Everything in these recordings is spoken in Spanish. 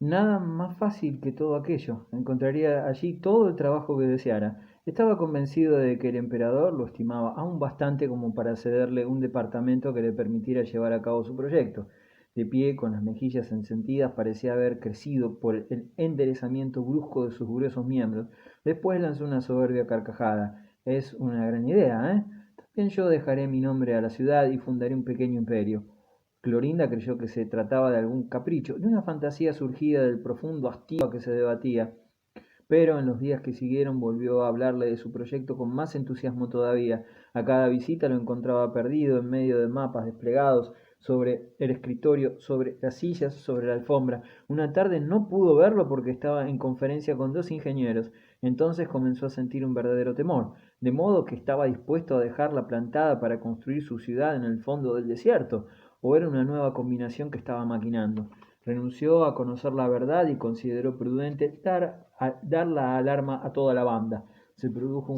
Nada más fácil que todo aquello. Encontraría allí todo el trabajo que deseara. Estaba convencido de que el emperador lo estimaba aún bastante como para cederle un departamento que le permitiera llevar a cabo su proyecto. De pie, con las mejillas encendidas, parecía haber crecido por el enderezamiento brusco de sus gruesos miembros. Después lanzó una soberbia carcajada. Es una gran idea, ¿eh? También yo dejaré mi nombre a la ciudad y fundaré un pequeño imperio. Clorinda creyó que se trataba de algún capricho, de una fantasía surgida del profundo hastío a que se debatía, pero en los días que siguieron volvió a hablarle de su proyecto con más entusiasmo todavía. A cada visita lo encontraba perdido en medio de mapas desplegados sobre el escritorio, sobre las sillas, sobre la alfombra. Una tarde no pudo verlo porque estaba en conferencia con dos ingenieros. Entonces comenzó a sentir un verdadero temor, de modo que estaba dispuesto a dejarla plantada para construir su ciudad en el fondo del desierto, o era una nueva combinación que estaba maquinando. Renunció a conocer la verdad y consideró prudente dar la alarma a toda la banda. Se produjo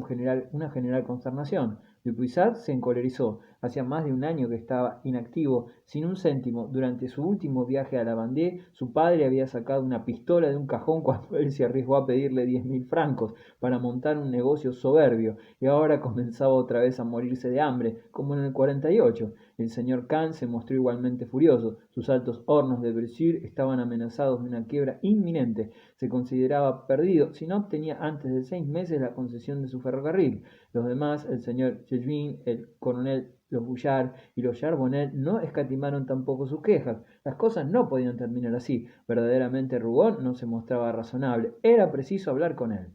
una general consternación. Dupuisat se encolerizó. Hacía más de un año que estaba inactivo, sin un céntimo. Durante su último viaje a la Vendée, su padre había sacado una pistola de un cajón cuando él se arriesgó a pedirle 10.000 francos para montar un negocio soberbio, y ahora comenzaba otra vez a morirse de hambre, como en el 48. El señor Khan se mostró igualmente furioso. Sus altos hornos de Bressuire estaban amenazados de una quiebra inminente. Se consideraba perdido si no obtenía antes de 6 meses la concesión de su ferrocarril. Los demás, el señor Chevin, el coronel, los Bouchard y los Charbonnet, no escatimaron tampoco sus quejas. Las cosas no podían terminar así. Verdaderamente Rougon no se mostraba razonable. Era preciso hablar con él.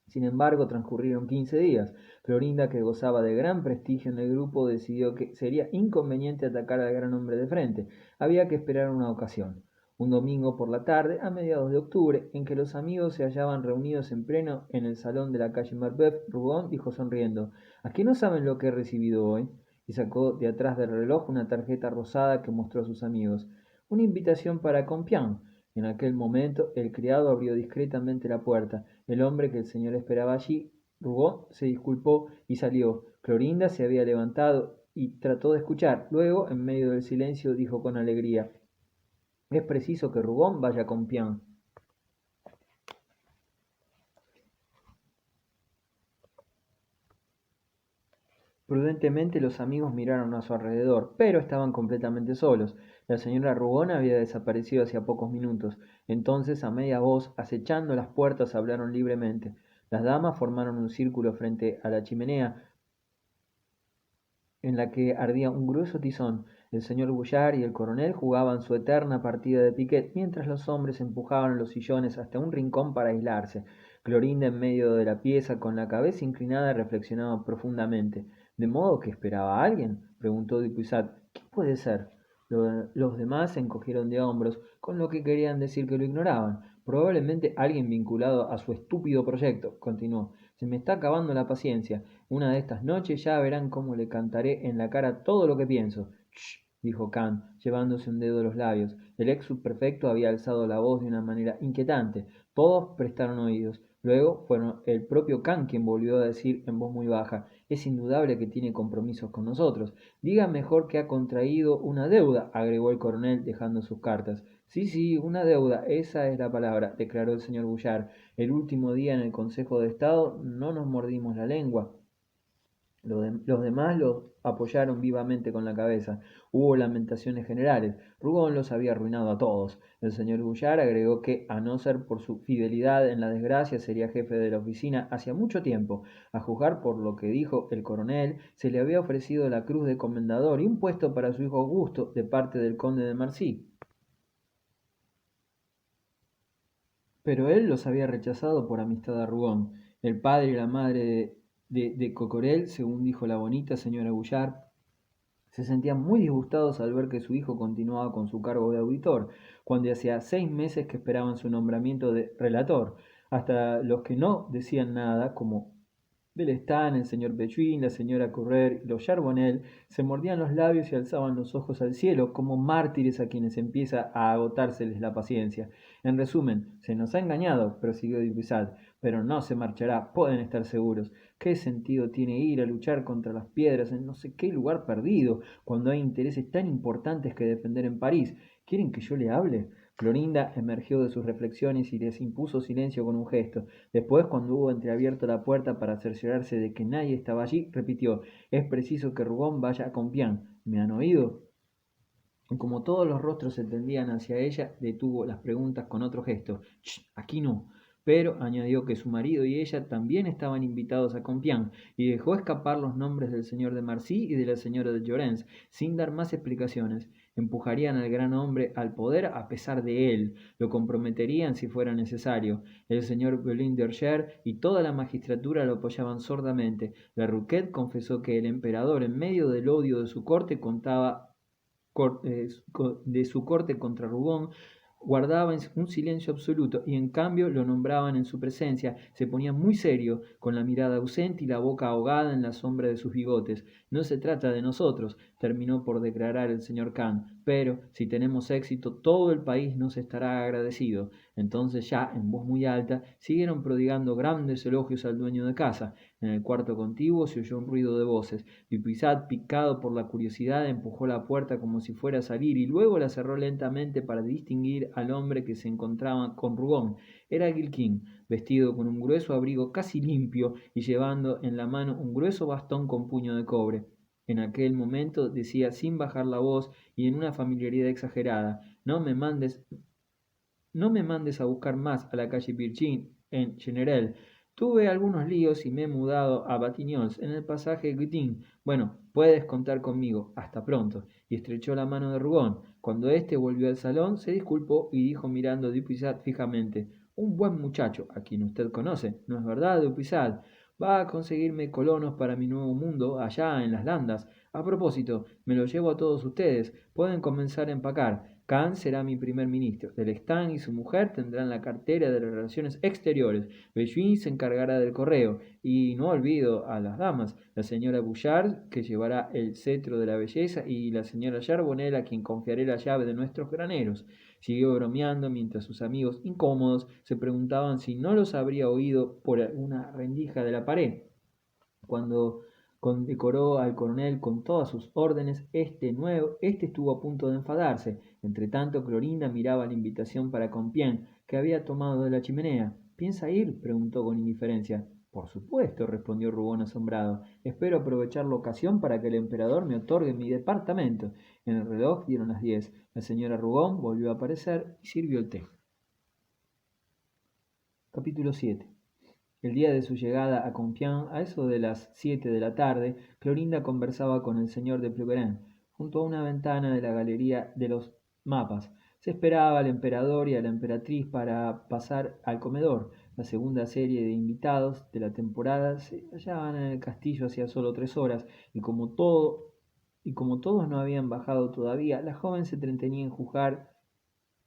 Sin embargo, transcurrieron 15 días. Florinda, que gozaba de gran prestigio en el grupo, decidió que sería inconveniente atacar al gran hombre de frente. Había que esperar una ocasión. Un domingo por la tarde, a mediados de octubre, en que los amigos se hallaban reunidos en pleno en el salón de la calle Marbeuf, Rougon dijo sonriendo: ¿A qué no saben lo que he recibido hoy? Y sacó de atrás del reloj una tarjeta rosada que mostró a sus amigos. Una invitación para Compiègne. En aquel momento el criado abrió discretamente la puerta. El hombre que el señor esperaba allí, Rougon, se disculpó y salió. Clorinda se había levantado y trató de escuchar. Luego, en medio del silencio, dijo con alegría: es preciso que Rougon vaya con Pian. Prudentemente los amigos miraron a su alrededor, pero estaban completamente solos. La señora Rougon había desaparecido hacía pocos minutos. Entonces, a media voz, acechando las puertas, hablaron libremente. Las damas formaron un círculo frente a la chimenea, en la que ardía un grueso tizón. El señor Bouchard y el coronel jugaban su eterna partida de piquet, mientras los hombres empujaban los sillones hasta un rincón para aislarse. Clorinda, en medio de la pieza, con la cabeza inclinada, reflexionaba profundamente. ¿De modo que esperaba a alguien?, preguntó Dupuisat. ¿Qué puede ser? Los demás se encogieron de hombros, con lo que querían decir que lo ignoraban. Probablemente alguien vinculado a su estúpido proyecto, continuó. Se me está acabando la paciencia. Una de estas noches ya verán cómo le cantaré en la cara todo lo que pienso. —Shh —dijo Kant, llevándose un dedo a los labios. El ex subprefecto había alzado la voz de una manera inquietante. Todos prestaron oídos. Luego fue el propio Kant quien volvió a decir en voz muy baja: es indudable que tiene compromisos con nosotros. Diga mejor que ha contraído una deuda, agregó el coronel dejando sus cartas. Sí, sí, una deuda, esa es la palabra, declaró el señor Bouchard. El último día en el Consejo de Estado no nos mordimos la lengua. Los demás los apoyaron vivamente con la cabeza. Hubo lamentaciones generales. Rougon los había arruinado a todos. El señor Bouchard agregó que, a no ser por su fidelidad en la desgracia, sería jefe de la oficina hacía mucho tiempo. A juzgar por lo que dijo el coronel, se le había ofrecido la cruz de comendador y un puesto para su hijo Augusto de parte del conde de Marcy. Pero él los había rechazado por amistad a Rougon. El padre y la madre de Cocorel, según dijo la bonita señora Bouchard, se sentían muy disgustados al ver que su hijo continuaba con su cargo de auditor, cuando hacía 6 meses que esperaban su nombramiento de relator. Hasta los que no decían nada, como Belestan, el señor Bechuin, la señora Currer y los Charbonnel, se mordían los labios y alzaban los ojos al cielo como mártires a quienes empieza a agotárseles la paciencia. En resumen, se nos ha engañado, prosiguió Dupuisat, pero no se marchará, pueden estar seguros. ¿Qué sentido tiene ir a luchar contra las piedras en no sé qué lugar perdido, cuando hay intereses tan importantes que defender en París? ¿Quieren que yo le hable? Clorinda emergió de sus reflexiones y les impuso silencio con un gesto. Después, cuando hubo entreabierto la puerta para cerciorarse de que nadie estaba allí, repitió: «Es preciso que Rugón vaya a Compián. ¿Me han oído?». Y como todos los rostros se tendían hacia ella, detuvo las preguntas con otro gesto. «Ch, aquí no». Pero añadió que su marido y ella también estaban invitados a Compián, y dejó escapar los nombres del señor de Marcy y de la señora de Llorens, sin dar más explicaciones. Empujarían al gran hombre al poder a pesar de él, lo comprometerían si fuera necesario. El señor Belin d'Orcher y toda la magistratura lo apoyaban sordamente. La Rouquette confesó que el emperador, en medio del odio de su corte, de su corte contra Rubón, guardaba un silencio absoluto y en cambio lo nombraban en su presencia, se ponía muy serio, con la mirada ausente y la boca ahogada en la sombra de sus bigotes. «No se trata de nosotros», terminó por declarar el señor Khan, «pero si tenemos éxito todo el país nos estará agradecido». Entonces ya en voz muy alta siguieron prodigando grandes elogios al dueño de casa. En el cuarto contiguo se oyó un ruido de voces. Dupuisat, picado por la curiosidad, empujó la puerta como si fuera a salir y luego la cerró lentamente para distinguir al hombre que se encontraba con Rugón. Era Gilkin, vestido con un grueso abrigo casi limpio y llevando en la mano un grueso bastón con puño de cobre. En aquel momento decía sin bajar la voz y en una familiaridad exagerada: no me mandes a buscar más a la calle Virgin en General. Tuve algunos líos y me he mudado a Batignolles, en el pasaje Guitin. Bueno, puedes contar conmigo. Hasta pronto». Y estrechó la mano de Rugón. Cuando éste volvió al salón, se disculpó y dijo mirando a Dupuisat fijamente: «Un buen muchacho, a quien usted conoce, ¿no es verdad, Dupuisat? Va a conseguirme colonos para mi nuevo mundo allá en las Landas. A propósito, me lo llevo a todos ustedes. Pueden comenzar a empacar. Khan será mi primer ministro. Delestan y su mujer tendrán la cartera de Relaciones Exteriores. Belluin se encargará del correo. Y no olvido a las damas: la señora Bouchard, que llevará el cetro de la belleza, y la señora Charbonnel, a quien confiaré la llave de nuestros graneros». Siguió bromeando mientras sus amigos, incómodos, se preguntaban si no los habría oído por alguna rendija de la pared. Cuando condecoró al coronel con todas sus órdenes, este estuvo a punto de enfadarse. Entretanto, Clorinda miraba la invitación para Compiègne, que había tomado de la chimenea. «¿Piensa ir?», preguntó con indiferencia. «Por supuesto», respondió Rubón asombrado. «Espero aprovechar la ocasión para que el emperador me otorgue mi departamento». En el reloj dieron las 10. La señora Rugón volvió a aparecer y sirvió el té. Capítulo 7. El día de su llegada a Compiègne, a eso de las 7 de la tarde, Clorinda conversaba con el señor de Ploquerin, junto a una ventana de la galería de los mapas. Se esperaba al emperador y a la emperatriz para pasar al comedor. La segunda serie de invitados de la temporada se hallaban en el castillo hacía solo 3 horas, y como todos no habían bajado todavía, la joven se entretenía en juzgar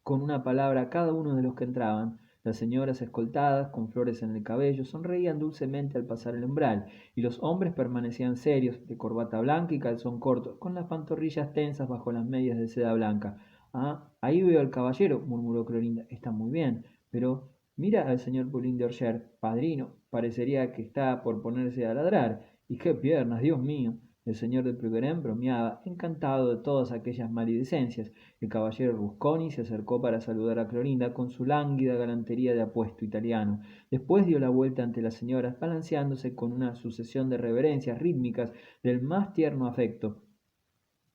con una palabra a cada uno de los que entraban. Las señoras escoltadas, con flores en el cabello, sonreían dulcemente al pasar el umbral, y los hombres permanecían serios, de corbata blanca y calzón corto, con las pantorrillas tensas bajo las medias de seda blanca. «Ah, ahí veo al caballero», murmuró Clorinda. «Está muy bien, pero mira al señor Poulin d'Orcher, padrino. Parecería que está por ponerse a ladrar. Y qué piernas, Dios mío». El señor de Ploquerin bromeaba, encantado de todas aquellas maledicencias. El caballero Rusconi se acercó para saludar a Clorinda con su lánguida galantería de apuesto italiano. Después dio la vuelta ante las señoras, balanceándose con una sucesión de reverencias rítmicas del más tierno afecto.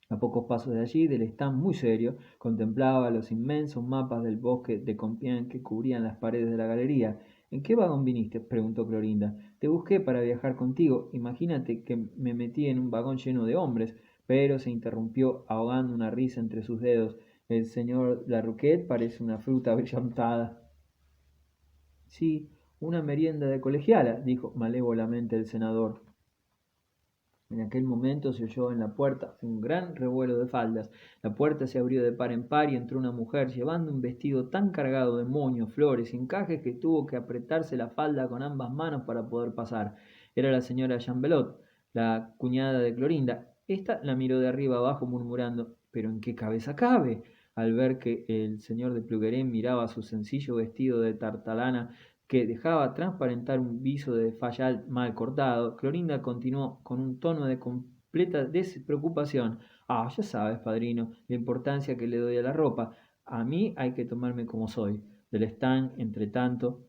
A pocos pasos de allí, Delestan, muy serio, contemplaba los inmensos mapas del bosque de Compiègne que cubrían las paredes de la galería. «¿En qué vagón viniste?», preguntó Clorinda. «Te busqué para viajar contigo. Imagínate que me metí en un vagón lleno de hombres». Pero se interrumpió, ahogando una risa entre sus dedos. «El señor Larouquette parece una fruta brillantada». «Sí, una merienda de colegiala», dijo malévolamente el senador. En aquel momento se oyó en la puerta un gran revuelo de faldas. La puerta se abrió de par en par y entró una mujer llevando un vestido tan cargado de moños, flores y encajes que tuvo que apretarse la falda con ambas manos para poder pasar. Era la señora Chambelot, la cuñada de Clorinda. Esta la miró de arriba abajo murmurando: «¿Pero en qué cabeza cabe?». Al ver que el señor de Ploquerin miraba su sencillo vestido de tartalana que dejaba transparentar un viso de fayal mal cortado, Clorinda continuó con un tono de completa despreocupación: «Ah, ya sabes, padrino, la importancia que le doy a la ropa. A mí hay que tomarme como soy. Del stand, entre tanto,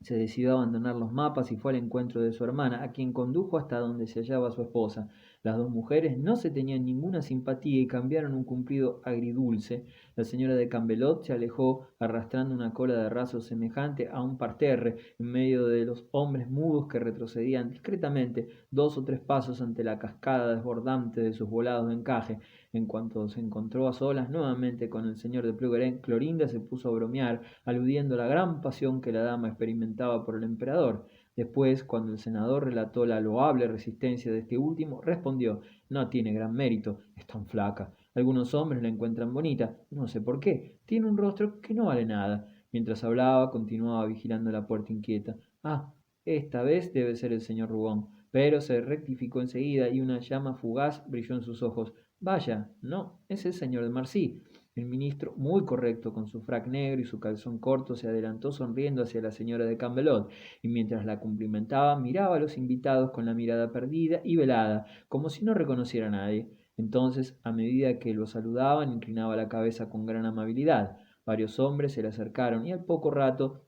se decidió a abandonar los mapas y fue al encuentro de su hermana, a quien condujo hasta donde se hallaba su esposa. Las dos mujeres no se tenían ninguna simpatía y cambiaron un cumplido agridulce. La señora de Cambelot se alejó arrastrando una cola de raso semejante a un parterre en medio de los hombres mudos que retrocedían discretamente 2 o 3 pasos ante la cascada desbordante de sus volados de encaje. En cuanto se encontró a solas nuevamente con el señor de Plougeren, Clorinda se puso a bromear, aludiendo a la gran pasión que la dama experimentaba por el emperador. Después, cuando el senador relató la loable resistencia de este último, respondió: no tiene gran mérito, es tan flaca. Algunos hombres la encuentran bonita, no sé por qué. Tiene un rostro que no vale nada. Mientras hablaba, continuaba vigilando la puerta inquieta. Ah, esta vez debe ser el señor Rougon. Pero se rectificó enseguida y una llama fugaz brilló en sus ojos. Vaya, no, es el señor de Marcy. El ministro, muy correcto, con su frac negro y su calzón corto, se adelantó sonriendo hacia la señora de Cambelot, y mientras la cumplimentaba, miraba a los invitados con la mirada perdida y velada, como si no reconociera a nadie. Entonces, a medida que lo saludaban, inclinaba la cabeza con gran amabilidad. Varios hombres se le acercaron y al poco rato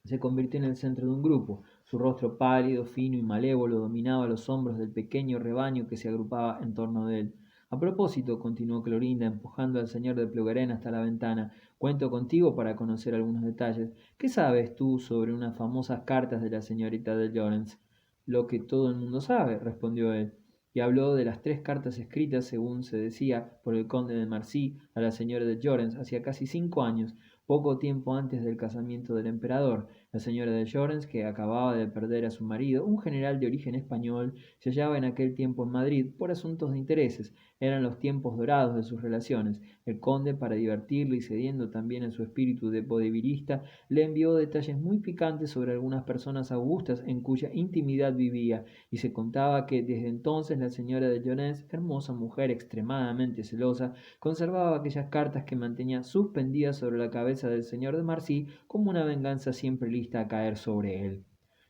se convirtió en el centro de un grupo. Su rostro pálido, fino y malévolo dominaba los hombros del pequeño rebaño que se agrupaba en torno de él. A propósito, continuó Clorinda, empujando al señor de Plougeren hasta la ventana, cuento contigo para conocer algunos detalles. ¿Qué sabes tú sobre unas famosas cartas de la señorita de Llorens? Lo que todo el mundo sabe, respondió él, y habló de las 3 cartas escritas, según se decía, por el conde de Marcy a la señora de Llorens hacía casi 5 años, poco tiempo antes del casamiento del emperador. La señora de Llorens, que acababa de perder a su marido, un general de origen español, se hallaba en aquel tiempo en Madrid por asuntos de intereses. Eran los tiempos dorados de sus relaciones. El conde, para divertirle y cediendo también en su espíritu de vodevillista, le envió detalles muy picantes sobre algunas personas augustas en cuya intimidad vivía, y se contaba que desde entonces la señora de Llorens, hermosa mujer extremadamente celosa, conservaba aquellas cartas que mantenía suspendidas sobre la cabeza del señor de Marcy como una venganza siempre lista a caer sobre él.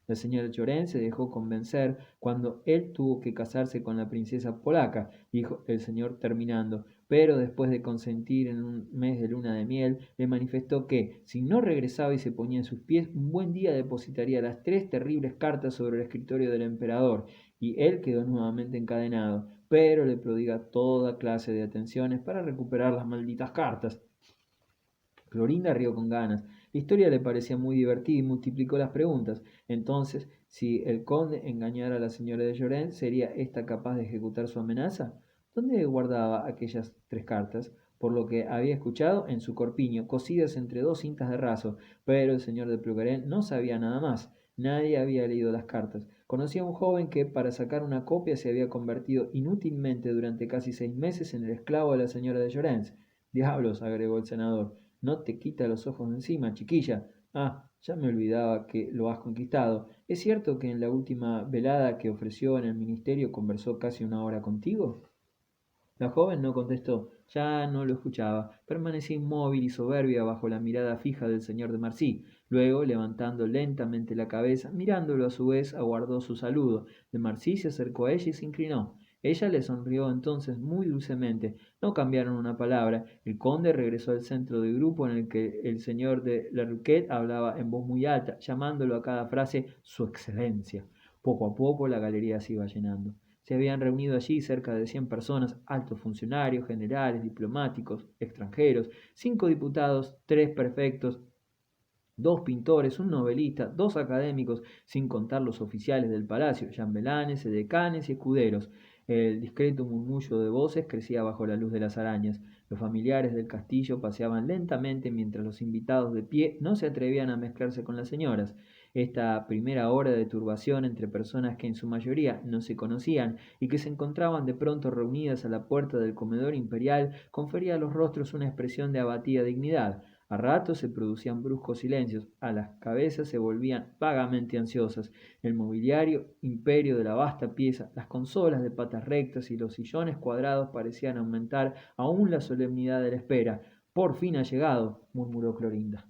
La señora Llorens se dejó convencer cuando él tuvo que casarse con la princesa polaca, dijo el señor terminando, pero después de consentir en un mes de luna de miel, le manifestó que, si no regresaba y se ponía en sus pies, un buen día depositaría las 3 terribles cartas sobre el escritorio del emperador, y él quedó nuevamente encadenado, pero le prodiga toda clase de atenciones para recuperar las malditas cartas. Clorinda rió con ganas. La historia le parecía muy divertida y multiplicó las preguntas. Entonces, si el conde engañara a la señora de Llorens, ¿sería ésta capaz de ejecutar su amenaza? ¿Dónde guardaba aquellas 3 cartas? Por lo que había escuchado, en su corpiño, cosidas entre 2 cintas de raso, pero el señor de Plougeren no sabía nada más. Nadie había leído las cartas. Conocía a un joven que, para sacar una copia, se había convertido inútilmente durante casi 6 meses en el esclavo de la señora de Llorens. Diablos, agregó el senador. No te quita los ojos de encima, chiquilla. Ah, ya me olvidaba que lo has conquistado. ¿Es cierto que en la última velada que ofreció en el ministerio conversó casi 1 hora contigo? La joven no contestó, ya no lo escuchaba. Permanecía inmóvil y soberbia bajo la mirada fija del señor de Marcy. Luego, levantando lentamente la cabeza, mirándolo a su vez, aguardó su saludo. De Marcy se acercó a ella y se inclinó. Ella le sonrió entonces muy dulcemente. No cambiaron una palabra. El conde regresó al centro del grupo en el que el señor de Lerquet hablaba en voz muy alta, llamándolo a cada frase Su Excelencia. Poco a poco la galería se iba llenando. Se habían reunido allí cerca de 100 personas, altos funcionarios, generales, diplomáticos, extranjeros, 5 diputados, 3 prefectos, 2 pintores, un novelista, 2 académicos, sin contar los oficiales del palacio, chambelanes, edecanes y escuderos. El discreto murmullo de voces crecía bajo la luz de las arañas. Los familiares del castillo paseaban lentamente mientras los invitados de pie no se atrevían a mezclarse con las señoras. Esta primera hora de turbación entre personas que en su mayoría no se conocían y que se encontraban de pronto reunidas a la puerta del comedor imperial confería a los rostros una expresión de abatida dignidad. A ratos se producían bruscos silencios, a las cabezas se volvían vagamente ansiosas. El mobiliario imperio de la vasta pieza, las consolas de patas rectas y los sillones cuadrados parecían aumentar aún la solemnidad de la espera. Por fin ha llegado, murmuró Clorinda.